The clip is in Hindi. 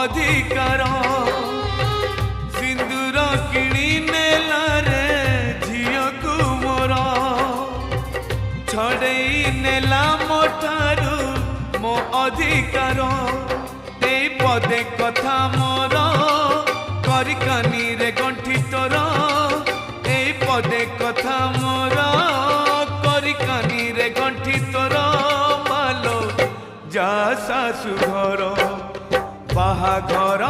अधिकार सिंदूर किणी नेला रे झियो को मोर छड़ई नेला मोठारू मो अधिकार ए पदे कथा मोर करिकानी रे गंठी तोर ए पदे कथा मोर करिकानी रे गंठी तोर मालो जा सासु घर बाहाघर